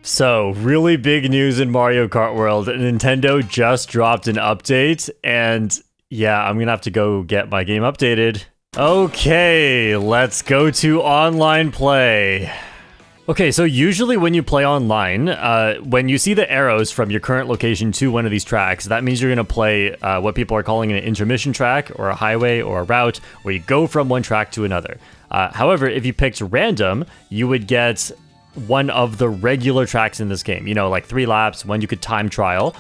So, really big news in Mario Kart World. Nintendo just dropped an update, and yeah, I'm gonna have to go get my game updated. Okay, let's go to online play. Okay, so usually when you play online, when you see the arrows from your current location to one of these tracks, that means you're gonna play what people are calling an intermission track, or a highway, or a route, where you go from one track to another. However, if you picked random, you would get one of the regular tracks in this game, you know, like 3 laps, one you could time trial,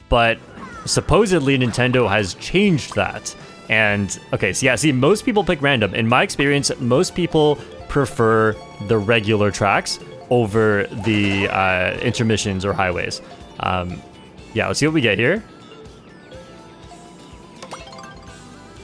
but supposedly Nintendo has changed that. And okay, so yeah, see, most people pick random. In my experience, most people prefer the regular tracks over the intermissions or highways. Yeah, let's see what we get here.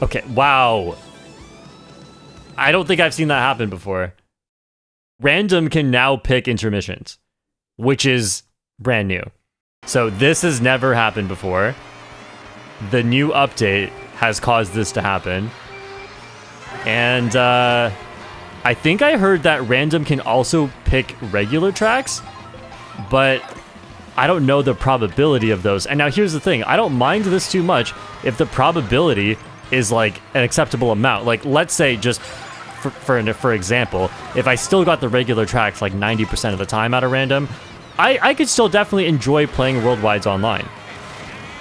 Okay, wow. I don't think I've seen that happen before. Random can now pick intermissions, which is brand new. So this has never happened before. The new update has caused this to happen. And I think I heard that random can also pick regular tracks, but I don't know the probability of those. And now here's the thing, I don't mind this too much if the probability is like an acceptable amount. Like, let's say just for example, if I still got the regular tracks like 90% of the time out of random, I could still definitely enjoy playing Worldwides online.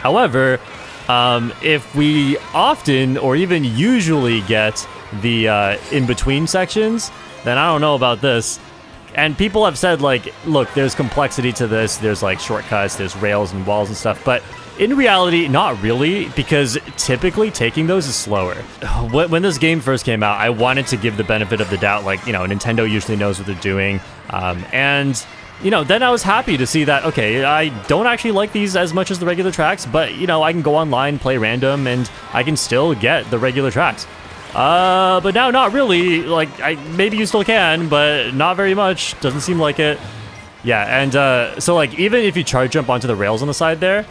However, if we often or even usually get the in-between sections, then I don't know about this. And people have said, like, look, there's complexity to this, there's like shortcuts, there's rails and walls and stuff, but in reality, not really, because typically taking those is slower. When this game first came out, I wanted to give the benefit of the doubt, like, you know, Nintendo usually knows what they're doing, and you know, then I was happy to see that, okay, I don't actually like these as much as the regular tracks, but, you know, I can go online, play random, and I can still get the regular tracks. But now, not really. Like, maybe you still can, but not very much. Doesn't seem like it. Yeah, and so, like, even if you charge jump onto the rails on the side there,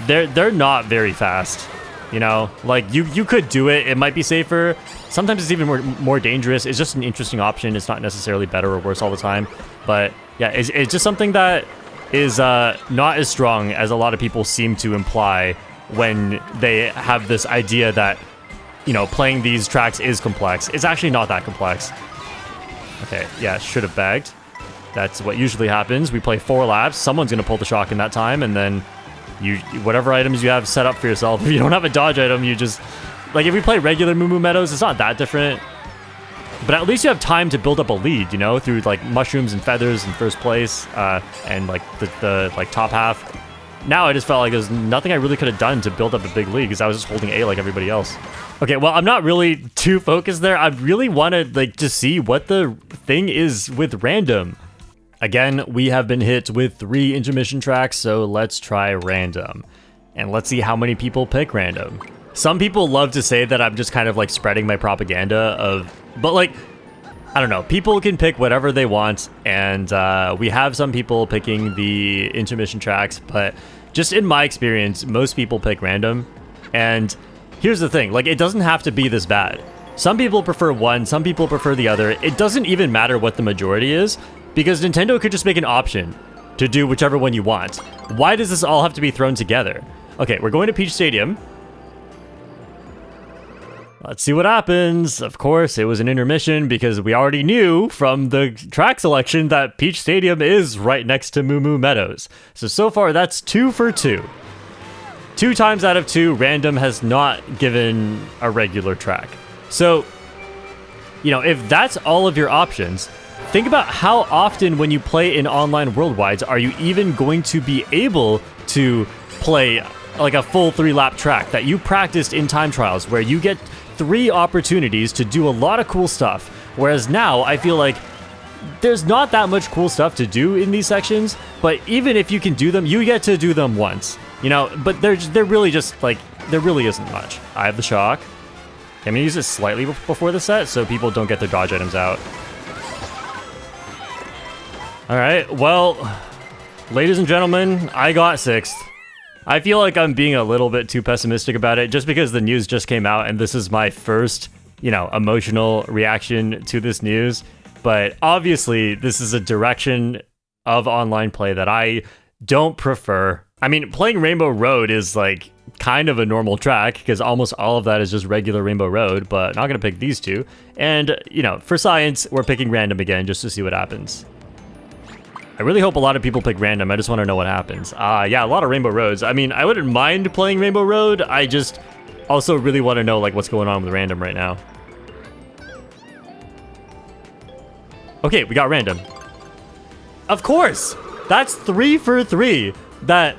they're not very fast. You know, like, you could do it. It might be safer. Sometimes it's even more dangerous. It's just an interesting option. It's not necessarily better or worse all the time. But yeah, it's just something that is not as strong as a lot of people seem to imply when they have this idea that, you know, playing these tracks is complex. It's actually not that complex. Okay, yeah, should have bagged. That's what usually happens. We play 4 laps. Someone's going to pull the shock in that time, and then whatever items you have set up for yourself, if you don't have a dodge item, you just... Like, if we play regular Moo Moo Meadows, it's not that different. But at least you have time to build up a lead, you know, through, like, mushrooms and feathers in first place, and, like, the like, top half. Now I just felt like there's nothing I really could have done to build up a big lead, because I was just holding A like everybody else. Okay, well, I'm not really too focused there. I really wanted, like, to see what the thing is with random. Again, we have been hit with 3 intermission tracks, so let's try random. And let's see how many people pick random. Some people love to say that I'm just kind of like spreading my propaganda of... But like, I don't know, people can pick whatever they want, and we have some people picking the intermission tracks, but just in my experience, most people pick random. And here's the thing, like, it doesn't have to be this bad. Some people prefer one, some people prefer the other. It doesn't even matter what the majority is, because Nintendo could just make an option to do whichever one you want. Why does this all have to be thrown together? Okay, we're going to Peach Stadium. Let's see what happens. Of course, it was an intermission because we already knew from the track selection that Peach Stadium is right next to Moo Moo Meadows. So far, that's 2 for 2. 2 times out of 2, random has not given a regular track. So, you know, if that's all of your options, think about how often when you play in online Worldwides are you even going to be able to play like a full 3-lap track that you practiced in time trials, where you get 3 opportunities to do a lot of cool stuff. Whereas now, I feel like there's not that much cool stuff to do in these sections, but even if you can do them, you get to do them once. You know, but they're really just, like, there really isn't much. I have the shock. I'm gonna use it slightly before the set so people don't get their dodge items out. Alright, well, ladies and gentlemen, I got 6th. I feel like I'm being a little bit too pessimistic about it just because the news just came out and this is my first, you know, emotional reaction to this news. But obviously, this is a direction of online play that I don't prefer. I mean, playing Rainbow Road is like kind of a normal track because almost all of that is just regular Rainbow Road, but not going to pick these two. And, you know, for science, we're picking random again just to see what happens. I really hope a lot of people pick random. I just want to know what happens. Yeah, a lot of Rainbow Roads. I mean, I wouldn't mind playing Rainbow Road. I just also really want to know like what's going on with random right now. Okay, we got random. Of course! That's 3 for 3. That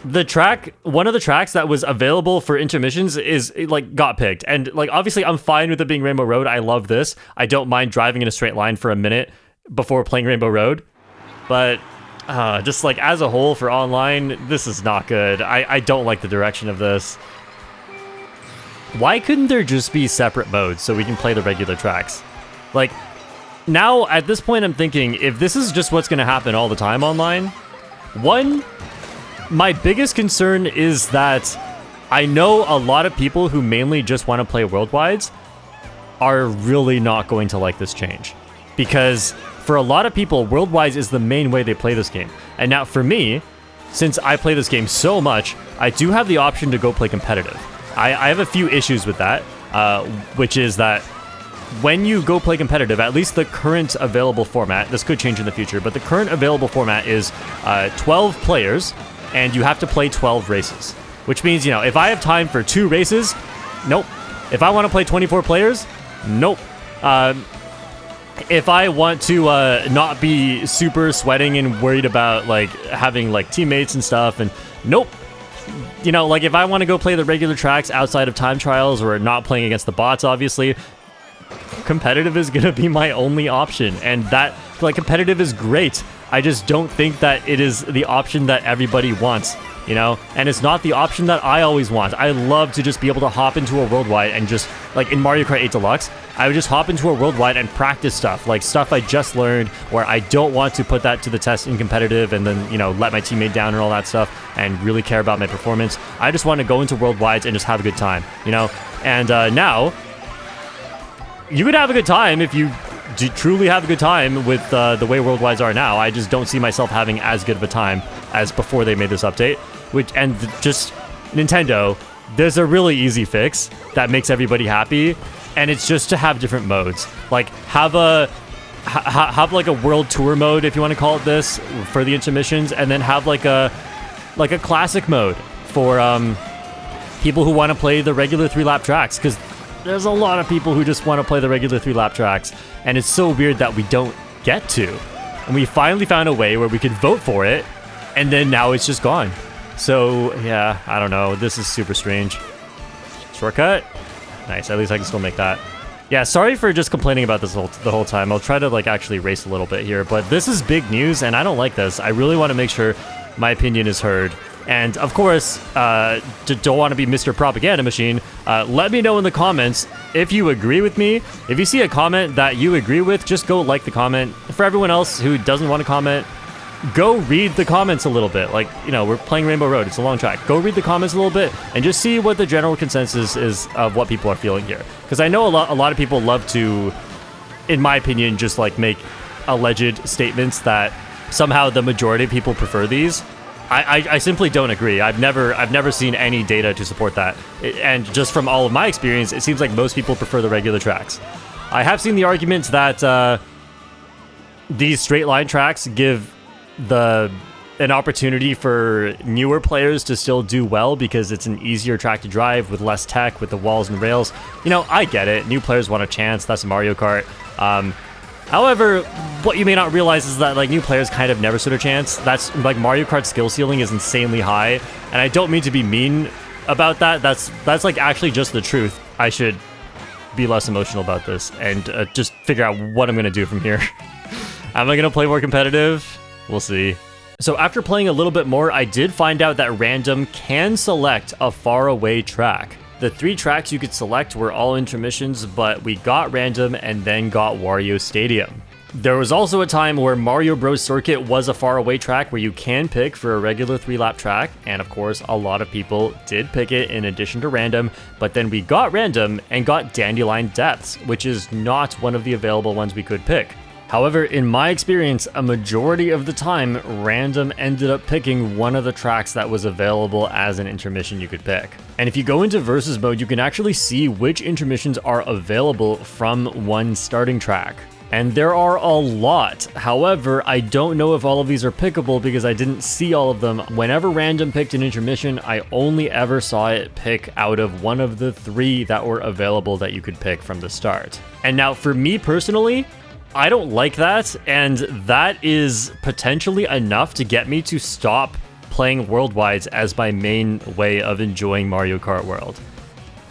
the track, one of the tracks that was available for intermissions is like got picked. And like obviously I'm fine with it being Rainbow Road. I love this. I don't mind driving in a straight line for a minute before playing Rainbow Road. But just like as a whole for online, this is not good. I don't like the direction of this. Why couldn't there just be separate modes so we can play the regular tracks? Like, now, at this point, I'm thinking, if this is just what's going to happen all the time online, one, my biggest concern is that I know a lot of people who mainly just want to play worldwides are really not going to like this change. Because for a lot of people, worldwides is the main way they play this game. And now for me, since I play this game so much, I do have the option to go play competitive. I have a few issues with that, which is that when you go play competitive, at least the current available format, this could change in the future, but the current available format is 12 players, and you have to play 12 races. Which means, you know, if I have time for 2 races, nope. If I want to play 24 players, nope. If I want to not be super sweating and worried about like having like teammates and stuff, and nope. You know, like if I want to go play the regular tracks outside of time trials or not playing against the bots, obviously, competitive is going to be my only option. And that, like, competitive is great. I just don't think that it is the option that everybody wants, you know? And it's not the option that I always want. I love to just be able to hop into a worldwide and just, like in Mario Kart 8 Deluxe, I would just hop into a worldwide and practice stuff, like stuff I just learned, where I don't want to put that to the test in competitive and then, you know, let my teammate down and all that stuff and really care about my performance. I just want to go into worldwides and just have a good time, you know? And now, you could have a good time if you truly have a good time with the way worldwides are now. I just don't see myself having as good of a time as before they made this update. Just Nintendo, there's a really easy fix that makes everybody happy, and it's just to have different modes. Like have like a world tour mode, if you want to call it this, for the intermissions, and then have like a classic mode for people who want to play the regular 3-lap tracks, because there's a lot of people who just want to play the regular 3-lap tracks, and it's so weird that we don't get to. And we finally found a way where we could vote for it, and then now it's just gone. So, yeah, I don't know. This is super strange. Shortcut? Nice, at least I can still make that. Yeah, sorry for just complaining about this the whole time. I'll try to, like, actually race a little bit here, but this is big news, and I don't like this. I really want to make sure my opinion is heard. And of course, don't want to be Mr. Propaganda Machine, let me know in the comments if you agree with me. If you see a comment that you agree with, just go like the comment. For everyone else who doesn't want to comment, go read the comments a little bit. Like, you know, we're playing Rainbow Road, it's a long track. Go read the comments a little bit and just see what the general consensus is of what people are feeling here. Because I know a lot of people love to, in my opinion, just like make alleged statements that somehow the majority of people prefer these. I simply don't agree. I've never seen any data to support that. And just from all of my experience, it seems like most people prefer the regular tracks. I have seen the argument that these straight line tracks give an opportunity for newer players to still do well because it's an easier track to drive with less tech, with the walls and rails. You know, I get it. New players want a chance. That's Mario Kart. However, what you may not realize is that like new players kind of never stood a chance. That's like Mario Kart skill ceiling is insanely high, and I don't mean to be mean about that. That's like actually just the truth. I should be less emotional about this and just figure out what I'm gonna do from here. Am I gonna play more competitive? We'll see. So after playing a little bit more, I did find out that random can select a faraway track. The 3 tracks you could select were all intermissions, but we got random and then got Wario Stadium. There was also a time where Mario Bros. Circuit was a faraway track where you can pick for a regular 3-lap track, and of course a lot of people did pick it in addition to random, but then we got random and got Dandelion Depths, which is not one of the available ones we could pick. However, in my experience, a majority of the time, random ended up picking one of the tracks that was available as an intermission you could pick. And if you go into versus mode, you can actually see which intermissions are available from one starting track. And there are a lot. However, I don't know if all of these are pickable because I didn't see all of them. Whenever random picked an intermission, I only ever saw it pick out of one of the 3 that were available that you could pick from the start. And now for me personally, I don't like that, and that is potentially enough to get me to stop playing Worldwides as my main way of enjoying Mario Kart World.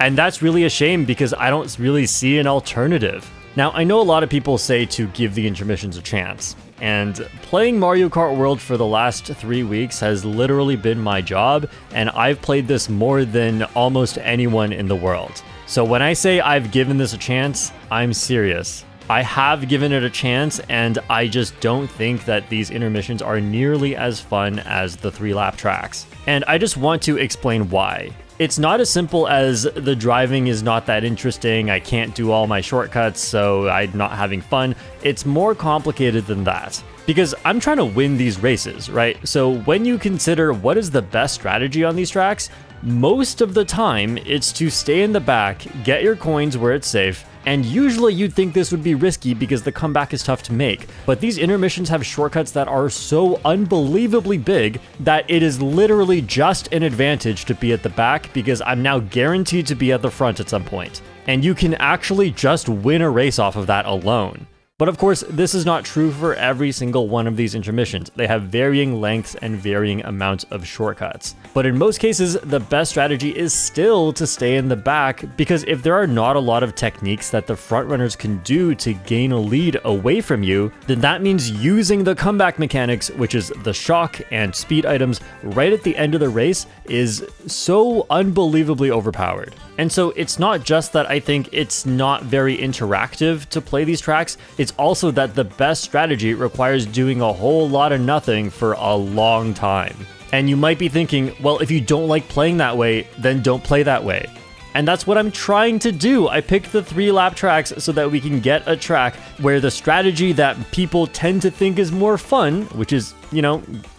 And that's really a shame because I don't really see an alternative. Now, I know a lot of people say to give the intermissions a chance, and playing Mario Kart World for the last 3 weeks has literally been my job, and I've played this more than almost anyone in the world. So when I say I've given this a chance, I'm serious. I have given it a chance, and I just don't think that these intermissions are nearly as fun as the 3-lap tracks. And I just want to explain why. It's not as simple as the driving is not that interesting, I can't do all my shortcuts, so I'm not having fun. It's more complicated than that. Because I'm trying to win these races, right? So when you consider what is the best strategy on these tracks, most of the time it's to stay in the back, get your coins where it's safe, and usually you'd think this would be risky because the comeback is tough to make, but these intermissions have shortcuts that are so unbelievably big that it is literally just an advantage to be at the back because I'm now guaranteed to be at the front at some point. And you can actually just win a race off of that alone. But of course, this is not true for every single one of these intermissions. They have varying lengths and varying amounts of shortcuts. But in most cases, the best strategy is still to stay in the back, because if there are not a lot of techniques that the frontrunners can do to gain a lead away from you, then that means using the comeback mechanics, which is the shock and speed items right at the end of the race, is so unbelievably overpowered. And so it's not just that I think it's not very interactive to play these tracks, it's also that the best strategy requires doing a whole lot of nothing for a long time. And you might be thinking, well, if you don't like playing that way, then don't play that way. And that's what I'm trying to do. I picked the 3-lap tracks so that we can get a track where the strategy that people tend to think is more fun, which is,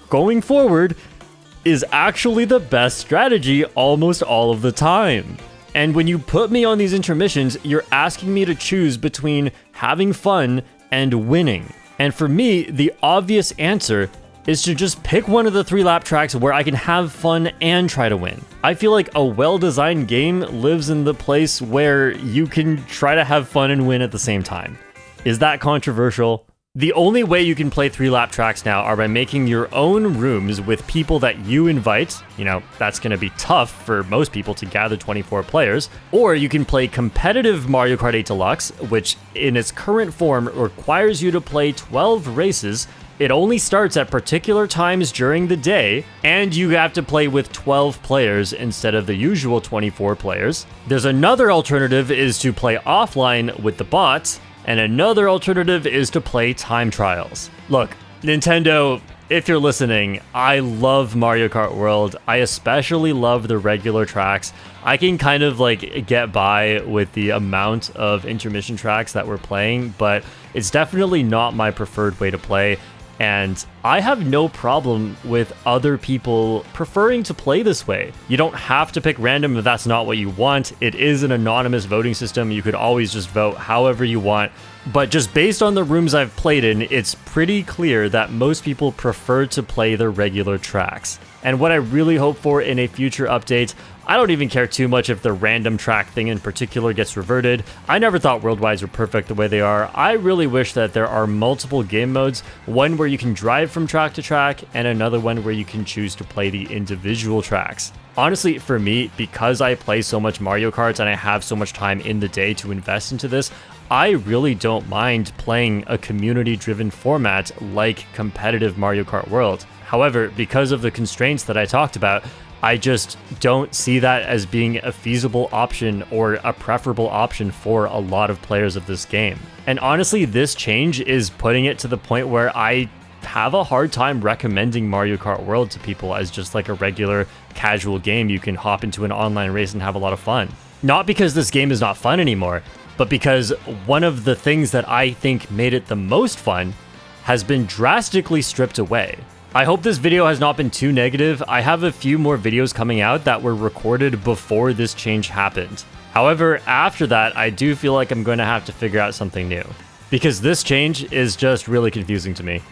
going forward, is actually the best strategy almost all of the time. And when you put me on these intermissions, you're asking me to choose between having fun and winning. And for me, the obvious answer is to just pick one of the 3-lap tracks where I can have fun and try to win. I feel like a well-designed game lives in the place where you can try to have fun and win at the same time. Is that controversial? The only way you can play 3-lap tracks now are by making your own rooms with people that you invite. That's going to be tough for most people to gather 24 players. Or you can play competitive Mario Kart 8 Deluxe, which in its current form requires you to play 12 races. It only starts at particular times during the day, and you have to play with 12 players instead of the usual 24 players. There's another alternative is to play offline with the bots, and another alternative is to play time trials. Look, Nintendo, if you're listening, I love Mario Kart World. I especially love the regular tracks. I can kind of get by with the amount of intermission tracks that we're playing, but it's definitely not my preferred way to play. And I have no problem with other people preferring to play this way. You don't have to pick random if that's not what you want. It is an anonymous voting system. You could always just vote however you want. But just based on the rooms I've played in, it's pretty clear that most people prefer to play the regular tracks. And what I really hope for in a future update, I don't even care too much if the random track thing in particular gets reverted. I never thought Worldwides were perfect the way they are. I really wish that there are multiple game modes, one where you can drive from track to track, and another one where you can choose to play the individual tracks. Honestly, for me, because I play so much Mario Kart and I have so much time in the day to invest into this, I really don't mind playing a community-driven format like competitive Mario Kart World. However, because of the constraints that I talked about, I just don't see that as being a feasible option or a preferable option for a lot of players of this game. And honestly, this change is putting it to the point where I have a hard time recommending Mario Kart World to people as just like a regular casual game you can hop into an online race and have a lot of fun. Not because this game is not fun anymore. but because one of the things that I think made it the most fun has been drastically stripped away. I hope this video has not been too negative. I have a few more videos coming out that were recorded before this change happened. However, after that, I do feel like I'm going to have to figure out something new, because this change is just really confusing to me.